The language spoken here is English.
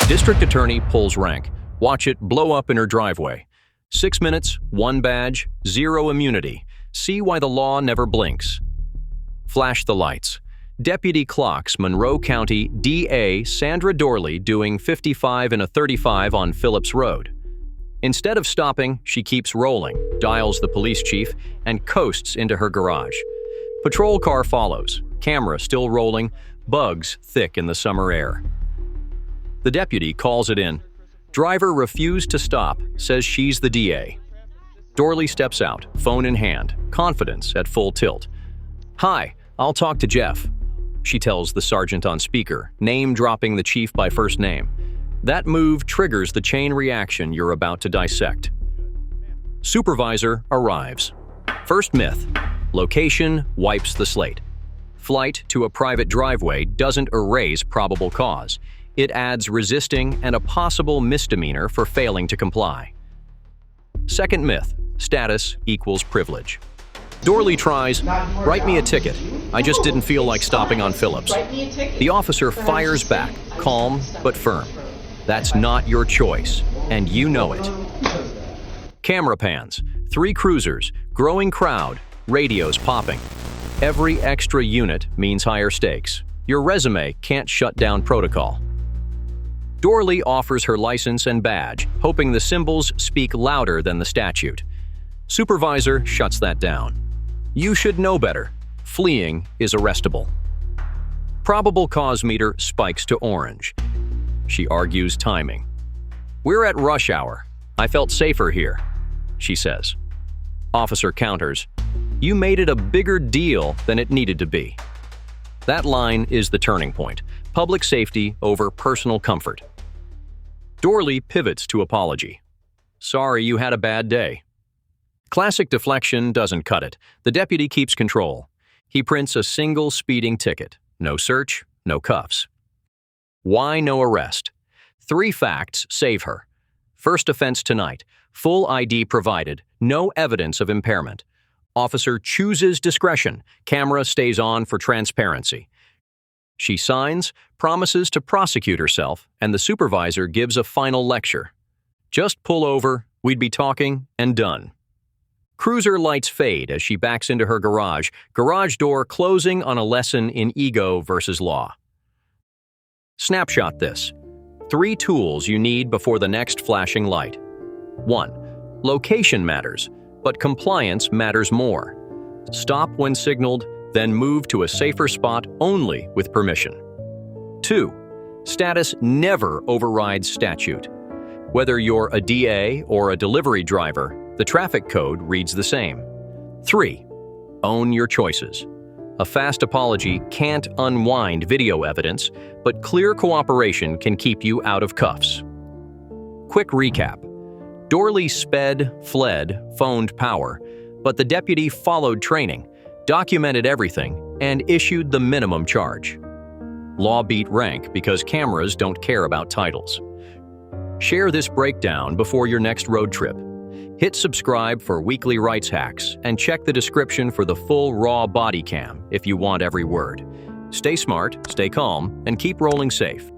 District Attorney pulls rank. Watch it blow up in her driveway. 6 minutes, 1 badge, 0 immunity. See why the law never blinks. Flash the lights. Deputy clocks Monroe County DA Sandra Doorley doing 55 in a 35 on Phillips Road. Instead of stopping, she keeps rolling, dials the police chief, and coasts into her garage. Patrol car follows, camera still rolling, bugs thick in the summer air. The deputy calls it in. Driver refused to stop, says she's the DA. Doorley steps out, phone in hand, confidence at full tilt. "Hi, I'll talk to Jeff," she tells the sergeant on speaker, name-dropping the chief by first name. That move triggers the chain reaction you're about to dissect. Supervisor arrives. First myth: location wipes the slate. Flight to a private driveway doesn't erase probable cause. It adds resisting and a possible misdemeanor for failing to comply. Second myth: status equals privilege. Doorley tries, "Write me a ticket. I just didn't feel like stopping on Phillips." The officer fires back, calm but firm. "That's not your choice, and you know it." Camera pans, 3 cruisers, growing crowd, radios popping. Every extra unit means higher stakes. Your resume can't shut down protocol. Doorley offers her license and badge, hoping the symbols speak louder than the statute. Supervisor shuts that down. "You should know better. Fleeing is arrestable." Probable cause meter spikes to orange. She argues timing. "We're at rush hour. I felt safer here," she says. Officer counters, "You made it a bigger deal than it needed to be." That line is the turning point. Public safety over personal comfort. Doorley pivots to apology. "Sorry you had a bad day." Classic deflection doesn't cut it. The deputy keeps control. He prints a single speeding ticket. No search, no cuffs. Why no arrest? 3 facts save her. First offense tonight. Full ID provided. No evidence of impairment. Officer chooses discretion. Camera stays on for transparency. She signs, promises to prosecute herself, and the supervisor gives a final lecture. "Just pull over, we'd be talking, and done." Cruiser lights fade as she backs into her garage door closing on a lesson in ego versus law. Snapshot this. 3 tools you need before the next flashing light. 1. Location matters, but compliance matters more. Stop when signaled, then move to a safer spot only with permission. 2. Status never overrides statute. Whether you're a DA or a delivery driver, the traffic code reads the same. 3. Own your choices. A fast apology can't unwind video evidence, but clear cooperation can keep you out of cuffs. Quick recap. Doorley sped, fled, phoned power, but the deputy followed training, documented everything, and issued the minimum charge. Law beat rank because cameras don't care about titles. Share this breakdown before your next road trip. Hit subscribe for weekly rights hacks and check the description for the full raw body cam if you want every word. Stay smart, stay calm, and keep rolling safe.